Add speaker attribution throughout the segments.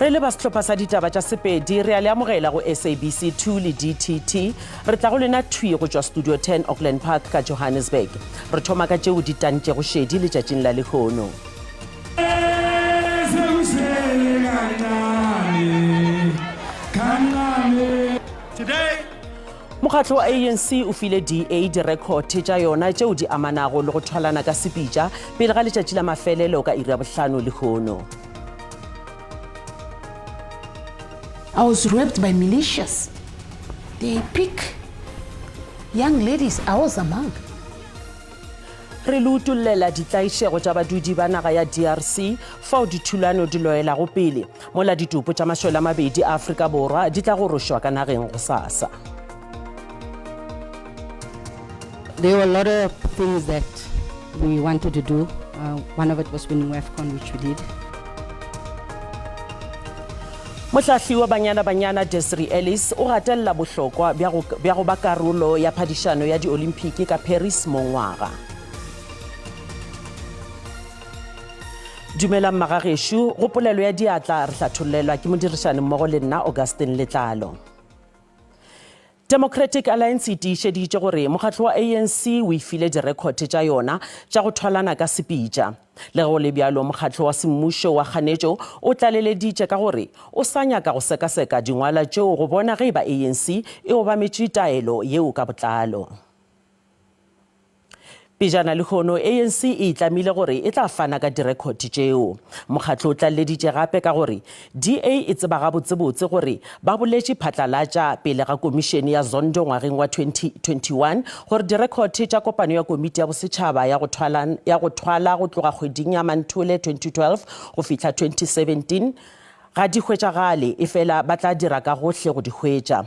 Speaker 1: Re le ba setlhopha sa ditaba tša Sepedi re a le amogela go SABC 2 le DTT re tla go lena thwi go tšwa Studio 10 Auckland Park ka Johannesburg re thoma ka tšeo di tantšego šedi letšatšing la lekgono.
Speaker 2: Today
Speaker 1: Mokgatlo wa ANC o file DA direkote tša yona tšeo di amanago le go thwalana ka sepitša pele ga letšatši la mafelelo ka iri ya bohlano lekgono.
Speaker 3: I was raped by militias. They pick young ladies. I was among.
Speaker 1: Re le utollela ditlaišego tša badudi ba naga ya DRC fao dithulano di loela go pele mola ditupo tša mašole a mabedi a Afrika Borwa di tla go rošwa ka nageng go sasa.
Speaker 4: There were a lot of things that we wanted to do. One of it was winning WAFCON, which we did.
Speaker 1: Mohlahli wa Banyana Desiree Ellis o gatella bohlokwa bja go ba karolo ya phadišano ya di-Olimpiki ka Paris mo ngwaga. Dumela mmagagešo go polelo ya diatla re hlathollelwa ke modirišani mmogo le nna Augustine Letlalo. Democratic Alliance e tiišeditše gore mokgatlo wa ANC o ifile direkote tša yona tša go thwalana ka sepitša. Le go le bjalo mokgatlo wa semmušo wa kganetšo o tlaleleditše ka gore o sa nyaka go sekaseka dingwala tšeo go bona ge ba ANC e obametše taelo yeo ka botlalo. Pejana lekgono ANC e tlamile gore e tla fana ka direkote tšeo. Mokgatlo o tlaleleditše gape ka gore DA e tseba gabotsebotse gore ba boletše phatlalatša pele ga komišene ya Zondo ngwageng wa 2021 gore direkote tša kopano ya komiti ya bosetšhaba ya go thwala go tloga kgweding ya Manthole 2012 go fihla 2017 ga di hwetšagale efela ba tla dira ka gohle go di hwetša.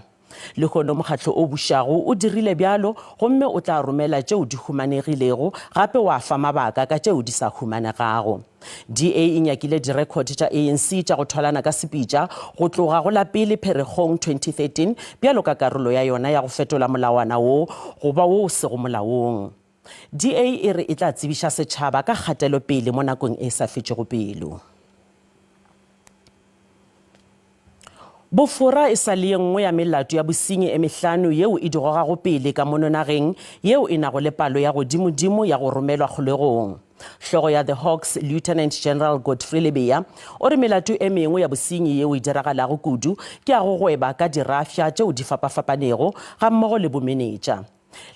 Speaker 1: Lekgono mokgatlo o bušago o dirile bjalo gomme o tla romela tšeo di humanegilego gape wa fa mabaka ka tšeo di sa humanegago. DA e nyakile direkote tša ANC tša go thwalana ka sepitša go tloga go la pele Pherekgong 2013 bjalo ka karolo ya yona ya go fetola molawana wo go ba wo se go molaong. DA e re e tla tsebiša setšhaba ka kgatelo pele mo nakong e sa fetšego pelo. Bofora e sa le nngwe ya melato ya bosenyi e mehlano yeo e digogago pele ka mononageng yeo e nago le palo ya godimo ya go romelwa kgolegong. Hlogo ya the Hawks Lieutenant General Godfrey Lebeya o re melato e mengwe ya bosenyi yeo e diragalago kudu ke ya go gweba ka dirafša tšeo di fapafapanego ga mmogo le bomenetša.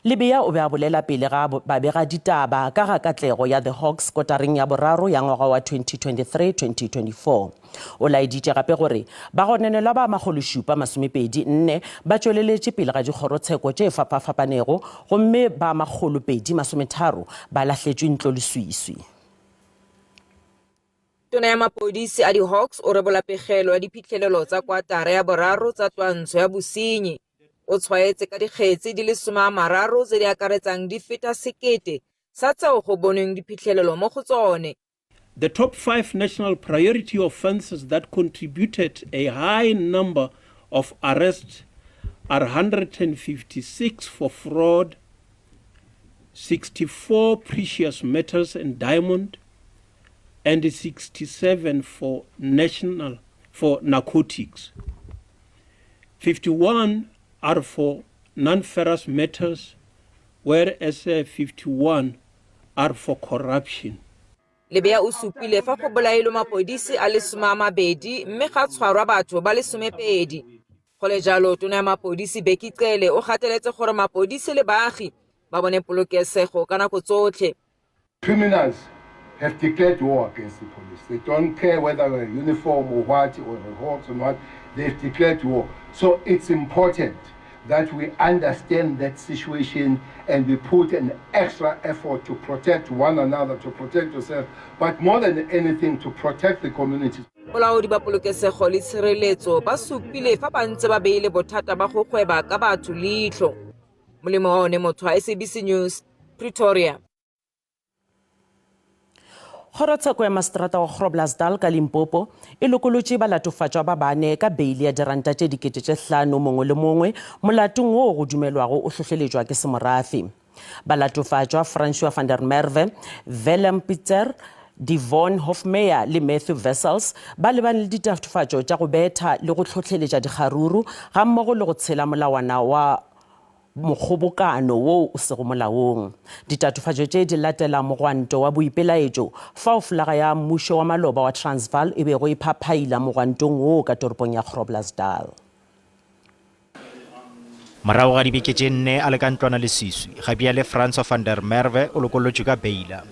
Speaker 1: Lebeya o be a bolela pele ga babega ditaba ka ga katlego ya the Hawks kotareng ya boraro ya ngwaga wa 2023-2024. O laeditše gape gore ba gonenelwa ba magološupa 24 ba tšweleletše pele ga dikgorotsheko tše fapafapanego gomme ba magolopedi 30 ba lahletšwe ntlo leswiswi.
Speaker 5: Tona ya mapodisi a di-Hawks o rebola pegelo ya diphitlhelelo tsa kwatara ya boraro tsa twantsho ya bosenyi o tshwaetse ka dikgetsi di le 30 tse di akaretsang di feta 1,000 sa tseo go bonweng diphitlhelelo mo go tsone.
Speaker 2: the top 5 national priority offenses that contributed a high number of arrests are 156 for fraud, 64 precious metals and diamond, and 67 for narcotics. 51 are for non-ferrous metals, whereas 51 are for corruption.
Speaker 5: Lebeya o supile fa go bolailwe mapodisi a le 20 mme ga tshwarwa batho ba le 12. Go le jalo tona ya mapodisi Beki Cele o gateletse gore mapodisi le baagi ba bone polokesego ka nako tsotlhe.
Speaker 6: Criminals have declared war against the police. They don't care whether we're uniform or what or a horse or what. They've declared war. So it's important that we understand that situation and we put an extra effort to protect one another, to protect yourself, but more than anything to protect the community.
Speaker 5: Bolaodi ba polokesego le tshireletso ba supile fa ba ntse ba beile bothata ba go gweba ka batho leitlho. Molemo wa one motho wa SABC News, Pretoria.
Speaker 1: Kgorotsheko ya maseterata wa Groblersdal ka Limpopo e lokolotše balatofatšwa ba bane ka beili ya diranta tše 5,000 mongwe le mongwe molatong wo go dumelwago o hlohleletšwa ke semorafi. Balatofatšwa François van der Merwe, Willem Pieter, Devon Hofmeyer le Matthew Wessels ba lebane le ditatofatšo tša go betha le go tlhotlheletša dikgaruru ga mmogo le go tshela molawana wa mokgobokano wo o sego molaong. Ditatofatšo tše di latela mogwanto wa boipelaetšo fa folaga ya mmušo wa maloba wa Transvaal e bego e phaphaila mogwantong wo ka toropong ya Groblersdal.
Speaker 7: Morago ga dibeke tše 4 a le ka ntlwana le seswi gabiale Francois van der Merwe o lokolotšwe ka beila.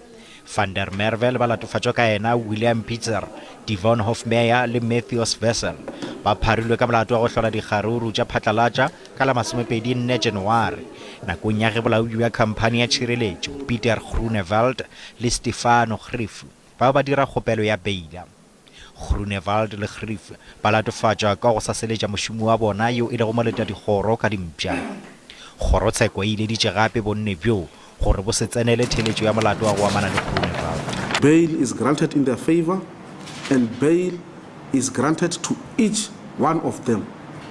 Speaker 7: Van der Merwe le balatofatšwa ka ena William Pieter, Devon Hofmeyer le Matthew Wessels ba pharilwe ka molato wa go hlola dikgaruru tša phatlalatša ka la 24 January nakong ya ge bolaodi bja khamphane ya tšhireletšo Peter Groenewald le Stefano Grief bao ba dira kgopelo ya beila. Groenewald le Grief ba latofatšwa ka go saseletša mošomo wa bona yo e lego moleta dikgoro ka dimpša. Kgorotsheko e ileditše gape bonne bjo gore bo se tsenele theletšo ya molato wa go amana le Groenewald.
Speaker 8: Bail is granted in their favor, and bail is granted to each one of them.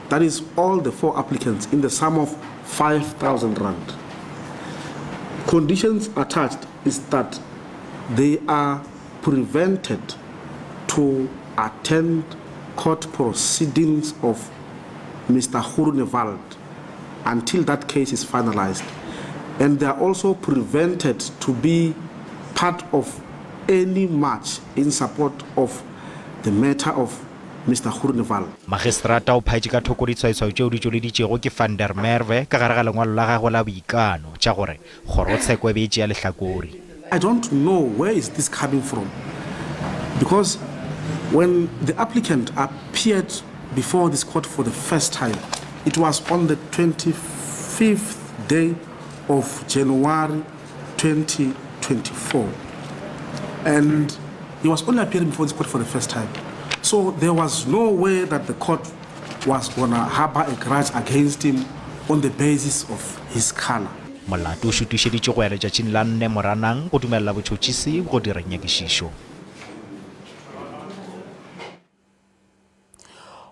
Speaker 8: That is all the 4 applicants in the sum of 5,000 rand. Conditions attached is that they are prevented to attend court proceedings of Mr. Groenewald until that case is finalized. And they are also prevented to be part of any march in support of the matter of Mr. Groenewald.
Speaker 7: Magistrata o phaetše ka thoko ditshwaetšo tšeo di tšweleditšego ke Van der Merwe ka gare ga lengwalo la gagwe la boikano tša gore kgorotsheko e be e tšea lehlakore.
Speaker 8: I don't know where is this coming from, because when the applicant appeared before this court for the first time, it was on the 25th day of January 2024, and he was only appearing before this court for the first time. So there was no way that the court was going to harbor a grudge against him on the basis of his color.
Speaker 7: Molato o šutišeditše go ya letšatšing la 4 Moranang go dumelela botšhotšhisi go dira nyakišišo.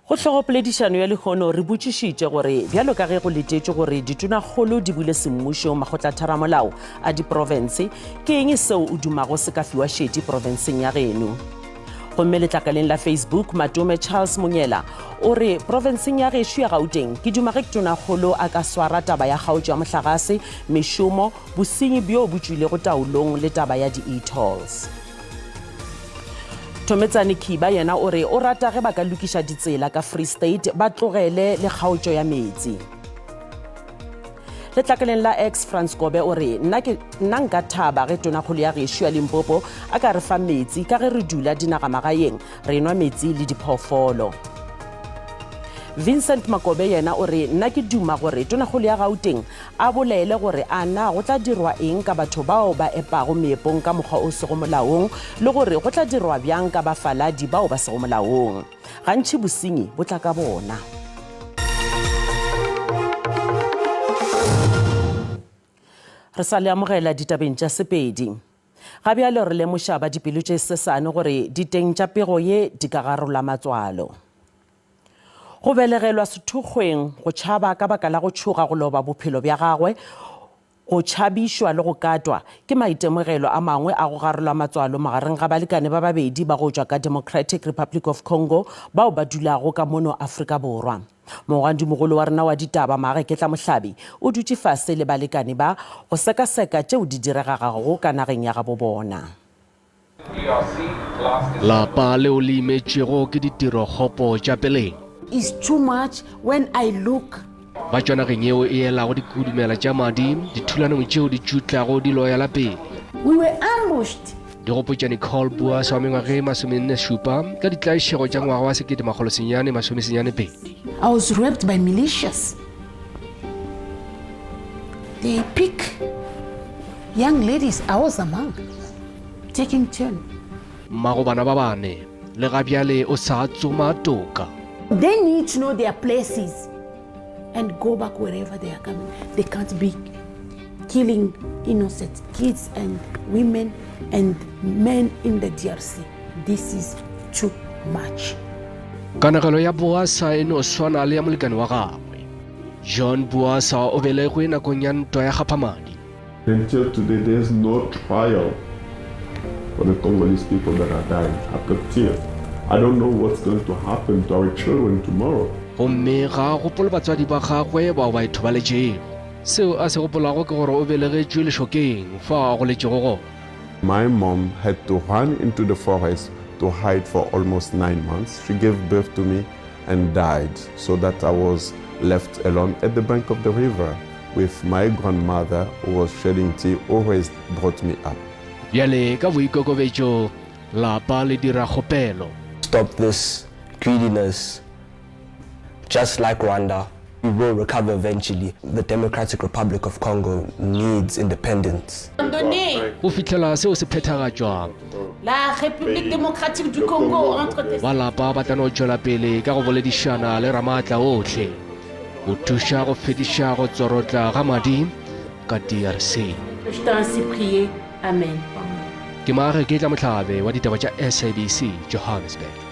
Speaker 1: Go tlhogopoledišano ya lekgono re botšišitše gore bjalo ka ge go letetše gore ditonakgolo di bule semmušo makgotlatheramolao a diprofense ke eng seo o dumago se ka fiwa šedi profenseng ya geno. Gomme letlakaleng la Facebook Matome Charles Monyela o re profenseng ya gešo ya Gauteng ke duma ge tonakgolo a ka swara taba ya kgaotšo ya mohlagase, mešomo, bosenyi bjo bo tšwile go taolong le taba ya di-e-tolls. Thometsane Khiba yena o re o rata ge ba ka lokiša ditsela ka Free State ba tlogele le kgaotšo ya metsi. Letlakaleng la X France Kobe o re nna nka thaba ge tonakgolo ya gešo ya Limpopo a ka re fa metsi ka ge re dula dinagamagaeng re nwa metsi le diphoofolo. Vincent Makobe yena o re nna ke duma gore tonakgolo ya Gauteng a bolele gore a na go tla dirwa eng ka batho bao ba epago meepong ka mokgwa o sego molaong le gore go tla dirwa bjang ka bafaladi bao ba sego molaong. Gantši bosenyi bo tla ka bona. Re sa le amogela ditabeng tša Sepedi. Gabeale re lemoša ba dipelo tše sesane gore diteng tša pego ye di ka garola matswalo. Go belegelwa sethokgweng go tšhaba ka baka la go tšhoga go loba bophelo bja gagwe, go tšhabišwa le go katwa ke maitemogelo a mangwe a go garola matswalo magareng ga balekane ba babedi ba go tšwa ka Democratic Republic of Congo bao ba dulago ka mono Afrika Borwa. Mogwantimogolo wa rena wa ditaba Mareketla Mohlabi o dutše fase le balekane ba go sekaseka tšeo di diregagago ka nageng ya gabo bona.
Speaker 9: Lapa leo le imetšego ke ditirogopo tša peleng.
Speaker 3: It's too much when I look.
Speaker 9: Ba tšwa nageng yeo e elago dikudumela tša madi dithulanong tšeo di tšutlago di loyala pele.
Speaker 3: We were ambushed.
Speaker 9: Digopotša Nicole Boas wa mengwaga e 47 ka ditlaišego tša ngwaga wa 1992.
Speaker 3: I was raped by militias. They pick young ladies, I was among, taking turn.
Speaker 9: Mmago bana ba bane le gabiale o sa tsoma toka.
Speaker 3: They need to know their places and go back wherever they are coming. They can't be killing innocent kids and women and men in the DRC. This is too much.
Speaker 9: Kanagelo ya Boasa e no swana le ya molekane wa gagwe. John Boasa o belegwe nakong ya ntwa ya Gaphamadi.
Speaker 10: Until today there is no trial for the Congolese people that are dying. I've got tears. I don't know what's going to happen to our children tomorrow.
Speaker 9: gomme ga a gopole batswadi ba gagwe bao ba ithobaletsego seo a se gopolago ke gore o belegetšwe lešokeng fa a goletšego gona.
Speaker 10: My mom had to run into the forest to hide for almost 9 months. She gave birth to me and died, so that I was left alone at the bank of the river with my grandmother, who was shedding tears, always brought me up.
Speaker 9: Bjale ka boikokobetšo lapa le dira kgopelo.
Speaker 11: Stop this greediness. Just like Rwanda, we will recover eventually. The Democratic Republic of Congo needs independence.
Speaker 9: Go fitlhela seo se phethagatšwang
Speaker 3: La République démocratique du Congo entre tes...
Speaker 9: ba lapa ba tla no tšwela pele ka go boledišana le ramaatla otlhe go thuša go fediša go tsorotla ga madi ka DRC.
Speaker 3: Je t'ai ainsi prié. Amen.
Speaker 9: Ke Maage ke tla Mohlabe wa ditaba tša SABC Johannesburg.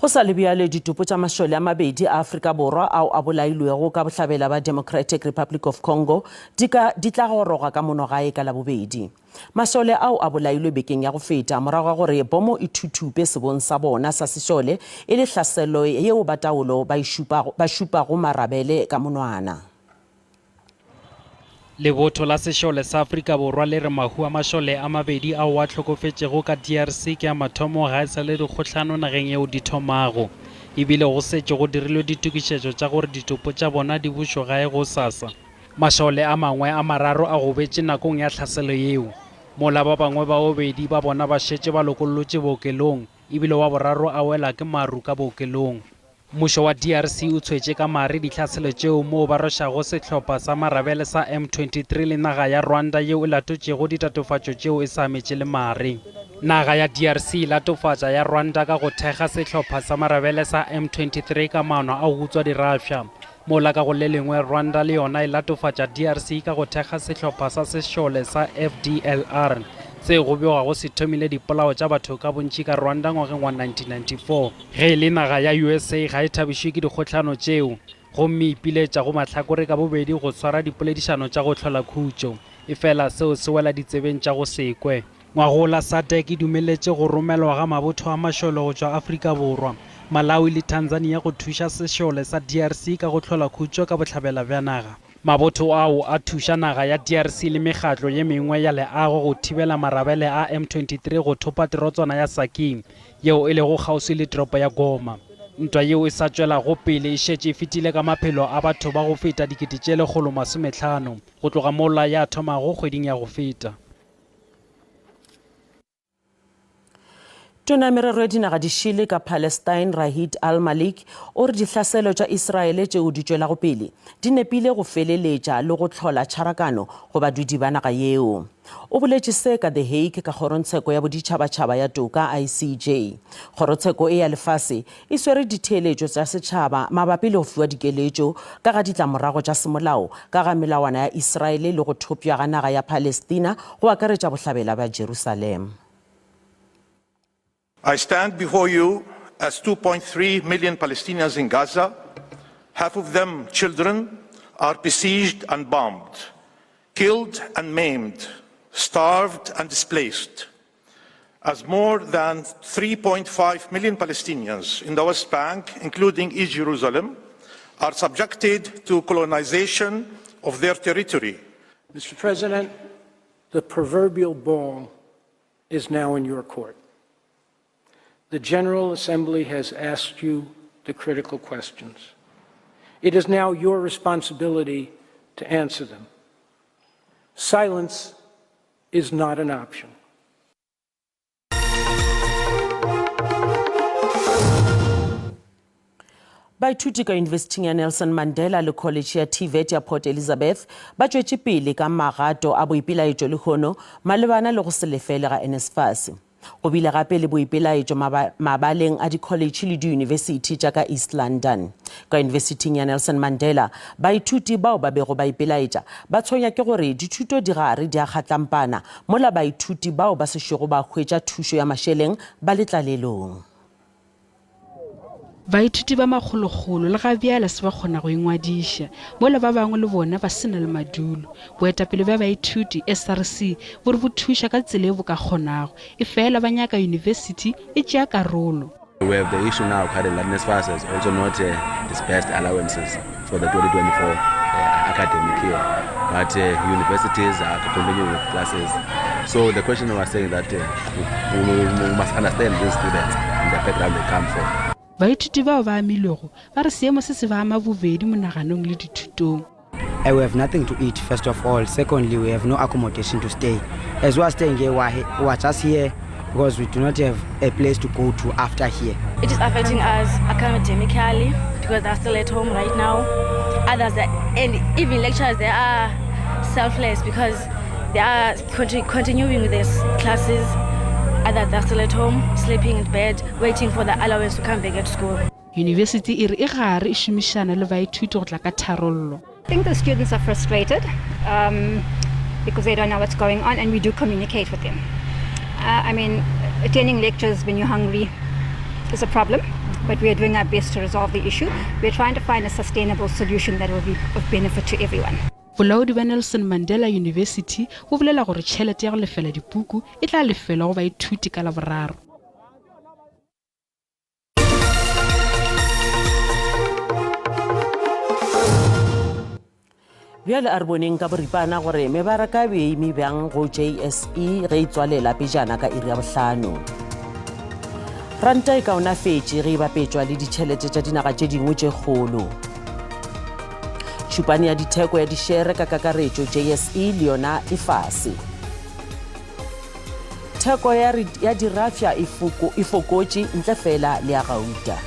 Speaker 1: Go sa le bjale ditupo tša mašole a mabedi a Afrika Borwa ao a bolailwego ka bohlabela ba Democratic Republic of Congo di tla goroga ka monogae ka labobedi. Mašole ao a bolailwe bekeng ya go feta morago ga gore bomo e thuthupe sebong sa bona sa sešole e le hlaselo yeo ba taolo ba šupago marabele ka monwana.
Speaker 12: Lebotho la sešole sa Afrika Borwa le re mahu a mašole a mabedi ao a tlhokofetšego ka DRC ke a mathomo ga e sa le dikgohlano nageng eo di thomago ebile go setše go dirilwe ditokišetšo tša gore ditopo tša bona di bušo gae go sasa. Mašole a mangwe a mararo a go betše nakong ya hlaselo yeo mola ba bangwe ba bobedi ba bona ba šetše ba lokolotše bookelong ebile wa boraro a wela ke maru ka bookelong. Mmušo wa DRC o tshwetše ka mare dihlaselo tšeo moo ba rošago sehlopha sa marabele sa M23 le naga ya Rwanda yeo e latotšego ditatofatšo tšeo e sa ametše le mare. Naga ya DRC e latofatša ya Rwanda ka go thekga sehlopha sa marabele sa M23 ka maano a go utswa dirafša. Mola ka go le lengwe Rwanda le yona e latofatša DRC ka go thekga sehlopha sa sešole sa FDLR tse go bewa go se thomile dipolao tša batho ka bontši ka Rwanda ngwageng wa 1994 ge le naga ya USA ga e thabišwe ke dikgohlano tšeo gomme ipiletša go mahlakore ka bobedi go swara dipoledišano tša go hlola khutšo efela seo se wela ditsebeng tša go sekwe. Ngwagola SADC e dumeletše go romelwa ga mabotho a mašole go tšwa Afrika Borwa, Malawi le Tanzania go thuša sešole sa DRC ka go hlola khutšo ka bohlabela bja naga. Mabotho ao a thuša naga ya DRC le mekgatlo ye mengwe ya leago go thibela marabele a M23 go thopa terotswana ya Saking yeo e lego kgauswi le toropo ya Goma. Ntwa yeo e sa tšwela go pele e šetše e fetile ka maphelo a batho ba go feta 150 go tloga mola ya thomago kgweding ya go feta.
Speaker 1: Tona merero dinaga di šile ka Palestine Rahid al-Malik o re dihlaselo tša Israele tšeo di tšwela go pele di nepile go feleletša le go tlhola tšharakano go badudi ba naga yeo. O boletše se ka The Hague ka kgorotsheko ya boditšhabatšhaba ya toka ICJ. Kgorotsheko e ya lefase e swere ditheeletšo tša setšhaba mabapi le go fiwa dikeletšo ka ga ditlamorago tša semolao ka ga melawana ya Israele le go thopša ga naga ya Palestina go akaretša bohlabela ba Jerusalem.
Speaker 13: I stand before you as 2.3 million Palestinians in Gaza, half of them children, are besieged and bombed, killed and maimed, starved and displaced. As more than 3.5 million Palestinians in the West Bank, including East Jerusalem, are subjected to colonization of their territory.
Speaker 14: Mr. President, the proverbial ball is now in your court. The General Assembly has asked you the critical questions. It is now your responsibility to answer them. Silence is not an option.
Speaker 1: Baithuti ka University ya Nelson Mandela le College ya TVET ya Port Elizabeth ba tšwetše pele ka magato a boipelaetšo le kgono malebana le go se lefele ga NSFAS. Go bile gape le boipelaetšo mabaleng a di-college le di-university tša ka East London. Ka University ya Nelson Mandela, baithuti bao ba bego ba ipelaetša ba tshwenya ke gore dithuto di gare di a kgatlampana mola baithuti bao ba sešogo ba hwetša thušo ya mašeleng ba letlalelong.
Speaker 15: baithuti ba magologolo le ga bjala se ba kgona go ingwadiša mola ba bangwe le bona ba sena le madulo boetapele bja baithuti SRC bo re bo thuša ka tsela e bo ka kgonago e fela ba nyaka yunibesithi e tšea karolo.
Speaker 16: We have the issue now that NSFAS has also not dispersed allowances for the 2024 academic year, but universities are continuing with classes. So the question was saying that we must understand these students and the background they come from.
Speaker 15: Baithuti bao ba amilwego ba re seemo se se ba ama bobedi monaganong le dithutong.
Speaker 17: We have nothing to eat, first of all. Secondly, we have no accommodation to stay. As we are staying here, we are just here because we do not have a place to go to after here.
Speaker 18: It is affecting us academically because they're still at home right now. Others, and even lecturers, they are selfless because they are continuing with their classes. Others are still at home, sleeping in bed, waiting for the allowance to come back at school.
Speaker 15: University e gare e šomišana le baithuti go tla ka tharollo.
Speaker 19: I think the students are frustrated because they don't know what's going on, and we do communicate with them. I mean, attending lectures when you're hungry is a problem, but we are doing our best to resolve the issue. We're trying to find a sustainable solution that will be of benefit to everyone.
Speaker 15: Bolaodi ba Nelson Mandela University bo bolela gore tšhelete ya go lefela dipuku e tla lefelwa go baithuti ka la boraro.
Speaker 1: bjale a re boneng ka boripana gore mebaraka be eme bjang go JSE ge e tswalela pejana ka iri ya bohlano. Ranta e kaonafetše ge e bapetšwa le ditšhelete tša dinaga tše dingwe tše kgolo. Šupane ya ditheko ya dišere ka kakaretšo JSE le yona e fase. Theko ya dirafia e fokotše ntle fela le ya gauta.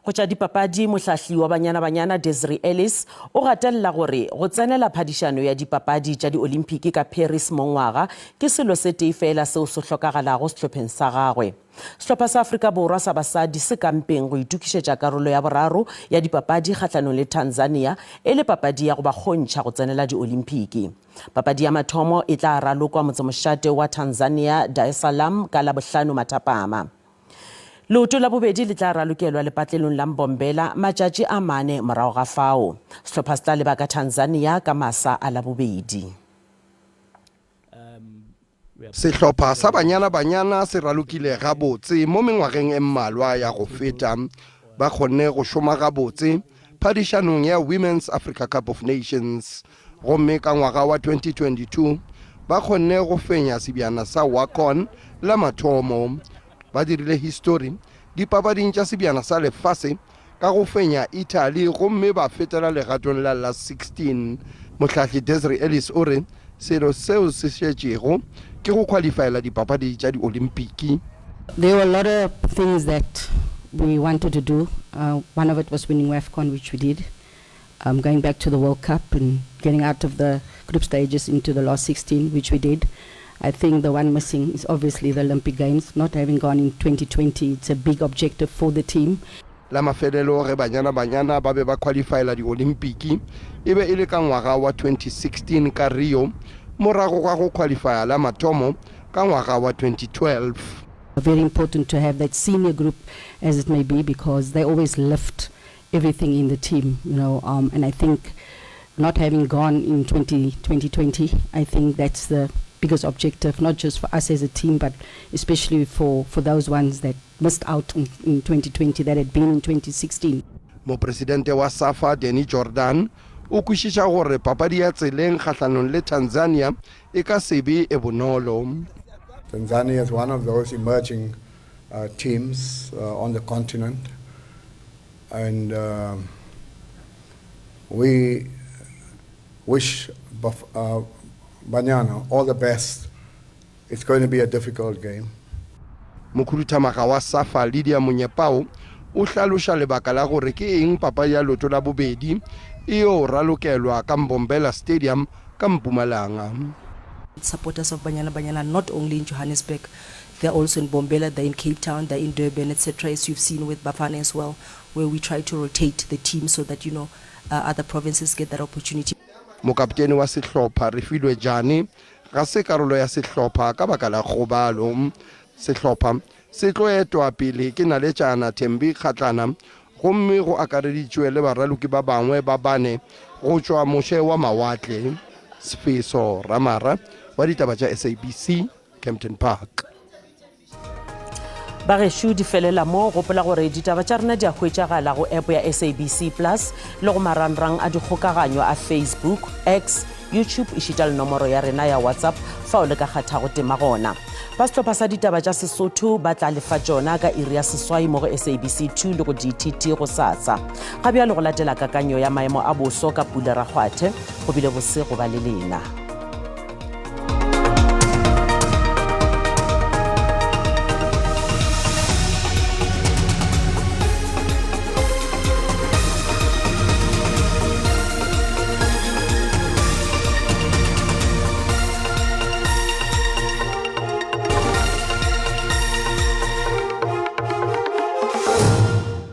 Speaker 1: Go tša dipapadi mohlahli wa banyana Desiree Ellis o gatelela gore go tsenela phadišano ya dipapadi tša di-Olimpiki ka Paris mongwaga ke selo se tee fela seo se hlokagalago sehlopheng sa gagwe. Sehlopha sa Afrika Borwa sa basadi se kampeng go itukišetša karolo ya boraro ya dipapadi kgahlanong le Tanzania e le papadi ya go ba kgontšha go tsenela di-Olimpiki. Papadi ya mathomo e tla ralokwa motsemošate wa Tanzania Dar es Salaam ka Labohlano mathapama. Leoto la bobedi le tla ralokelwa lepatlelong la Mbombela matšatši a 4 morago ga fao. Sehlopha se tla leba ka Tanzania ka masa a la bobedi.
Speaker 20: Sehlopha sa banyana se ralokile gabotse mo mengwageng e mmalwa ya go feta ba kgonne go šoma gabotse phadišanong ya Women's Africa Cup of Nations gomme ka ngwaga wa 2022 ba kgonne go fenya sebjana sa WACON la mathomo. Ba dirile history dipapading tša sebjana sa lefase ka go fenya Italy gomme ba fetela legatong la 16. Mohlahli Desiree Ellis o re selo seo se šetšego ke go qualifyela dipapadi tša di-Olimpiki.
Speaker 4: There were a lot of things that we wanted to do. One of it was winning WAFCON, which we did. Going back to the World Cup and getting out of the group stages into the last 16, which we did. I think the one missing is obviously the Olympic Games. Not having gone in 2020, it's a big objective for the team.
Speaker 20: La mafelelo ge banyana ba be ba qualifyela di-Olimpiki e be e le ka ngwaga wa 2016 ka Rio morago ga go qualifya la mathomo ka ngwaga wa 2012.
Speaker 4: Very important to have that senior group as it may be because they always lift everything in the team, you know, and I think not having gone in 2020, I think that's the biggest objective, not just for us as a team, but especially for those ones that missed out in 2020 that had been in 2016.
Speaker 20: Mopresidente wa SAFA, Denny Jordan, o kwešiša gore papadi ya tseleng kgahlanong le Tanzania e ka sebe e bonolo.
Speaker 21: Tanzania is one of those emerging teams on the continent, and we wish Banyana all the best. It's going to be a difficult game.
Speaker 20: Mokhuduthamaga wa SAFA Lydia Munyepao o hlaloša lebaka la gore ke eng papadi ya loto la bobedi e o ralokelwa ka Mbombela Stadium ka Mpumalanga.
Speaker 22: Supporters of Banyana not only in Johannesburg, they're also in Mbombela, they're in Cape Town, they're in Durban, etc. As you've seen with Bafana as well, where we try to rotate the team so that, you know, other provinces get that opportunity.
Speaker 20: Mokapteni wa sehlopha Refilwe Jane ga se karolo ya sehlopha ka baka la kgobalo. Sehlopha se tlo etwa pele ke Naletjana Thembi Kgatlana gomme go akareditšwe le baraloki ba bangwe ba bane go tšwa moshe wa mawatle. Sefeso Ramara wa ditaba tša SABC, Kempton Park.
Speaker 1: Bageshu di felela mo gopola gore ditaba tša rena di a hwetšagala go app ya SABC Plus le go marangrang a dikgokaganyo a Facebook, X, YouTube išita le nomoro ya rena ya WhatsApp fa o le ka kgatha go tema gona. Ba sehlopha sa ditaba tša Sesotho ba tla lefa tšona ka iri ya seswai mo go SABC 2 le go DTT go sasa. Ga bjalo go latela kakanyo ya maemo a boso ka Pula Ragwathe go bile bose go ba le lena.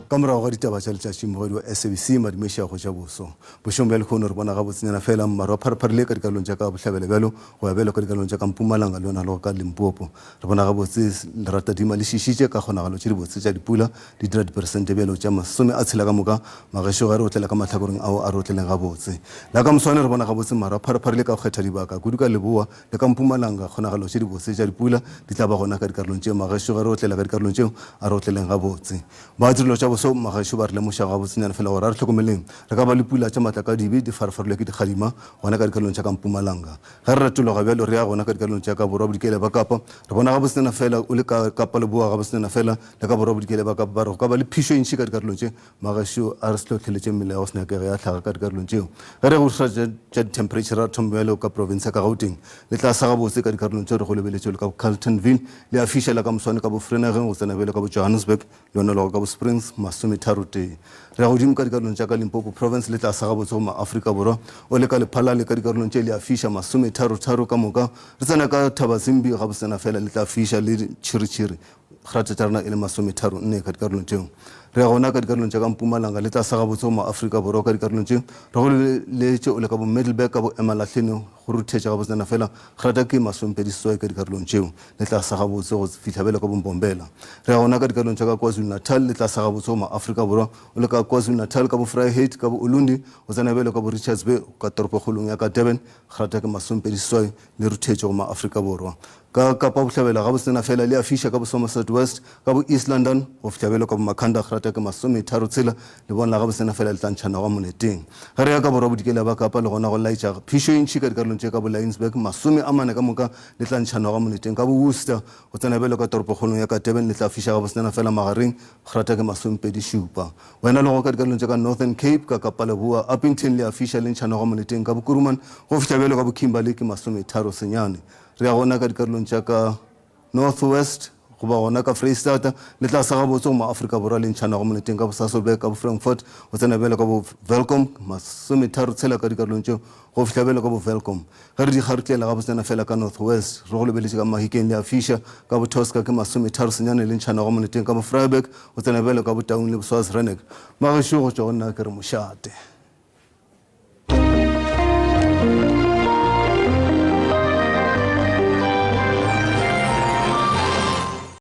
Speaker 2: Kamera ga ditaba tša letšatši mogedi wa SABC madimeša go tša boso bošong bja lekgono re bona ga botsenyana fela mmaro wa pharepharele ka dikarolong tša ka bohlabele bjalo go ya bjalo ka dikarolong tša ka Mpumalanga le yona le go ka Limpopo re bona ga botse leratadima le šišitše ka kgonagalo tše di botse tša dipula di dira diperesente bjalo tša masome a tshela ka moka magešo ga re otlela ka mahlakoreng ao a re otleleng ga botse la ka moswane re bona ga botse mmaro wa pharepharele ka go kgetha dibaka kudu ka Leboa le ka Mpumalanga kgonagalo tše di botse tša dipula di tla ba gona ka dikarolong tšeo magešo ga re otlela ka dikarolong tšeo a re otleleng ga botse ba tirelo tša so magašo ba re lemoša ga botsenyana fela gore a re tlhokomeleng re ka ba le pula tša maatla ka dibe di farafarolwe ke dikgadima gona ka dikarolong tša ka Mpumalanga ga re ratologa bjalo re ya gona ka dikarolong tša ka borwa bodikele ba Kapa re bona ga botsenyana fela o le ka Kapa Leboa ga botsenyana fela le ka borwa bodikele ba Kapa ba re go ka ba le phišo e ntši ka dikarolong tše magašo a re se tlhotlheletše mmele ya go senakege ya tlhaga ka dikarolong tšeo ge re go sa tša ditemperature a thombelo ka province ya ka Gauteng le tla sa gabotse ka dikarolong tšeo re go lebeletšeo le ka Carletonville le a fišela ka moswane ka bo Vereeniging go tsena bjalo ka bo Johannesburg le yona le go ka bo Springs masometharo-tee re ya godimo ka dikarolong tša ka Limpopo province le tla sa gabotse go ma-Afrika Borwa o le ka Lephala le ka dikarolong tše le a fiša masometharo-tharo ka moka re tsena ka Thabazimbi ga botsena fela le tla fiša le Chirichiri kgrate tša rena e le masometharo-nne ka dikarolong tšeo re ya gona ka dikarolong tša ka Mpumalanga le tla sa gabotse go ma-Afrika Borwa ka dikarolong tšeo re go leletše o le ka bo Middleburg ka bo Emalahleni go ruthetša ga botsena fela kgrata ke masompediseswai ka dikarolong tšeo le tla sa gabotse go fitlha bjale ka bompombela re ya gona ka dikarolong tša ka KwaZulu-Natal le tla sa gabotse go ma-Afrika Borwa o le ka KwaZulu-Natal ka bo Vryheid ka bo Ulundi go tsena bjale ka bo Richards Bay ka toropokgolong ya ka Durban kgrata ke masompediseswai le ruthetše go ma-Afrika Borwa ka Kapa Bohlabela ga botsena fela le a fiša ka bo Somerset West ka bo East London go fitlha bjale ka bo Makhanda kgrata ke masometharo tshela le bona ga botsena fela le tlantšhana go moneteng ge re ya ka borwa bodikela ba Kapa le gona go laetša phišo e ntšhi ka dikarolong tše ka bo Lionsburg masome a mane ka moka le tlantšhana go moneteng ka bo Worcester go tsena bjale ka toropokgolong ya ka Durban le tla fiša ga botsena fela magareng kgrata ke masomepedi-šupa wena le go ka dikarolong tše ka Northern Cape ka Kapa Leboa Uppington le a fiša le ntšhana go moneteng ka bo Kuruman go fitlha bjale ka bo Kimberley ke masometharo senyane re ya gona ka dikarolong tša ka North West go ba gona ka Freystata le tla sa gabotse go ma-Afrika Borwa le ntšhana go moneteng ka bo Sasolburg ka bo Frankfurt go tsena bjale ka bo Welkom masometharo tshela ka dikarolong tšeo go fitlha bjale ka bo Welkom ge re dikgarutlela ga botsena fela ka North West re go lebeletše ka Mahikeng le a fiša ka bo Tosca ke masometharo senyane le ntšhana go moneteng ka bo Vryburg go tsena bjale ka bo Taung le bo Swaziland magešo go tšwa go nna ke re mošate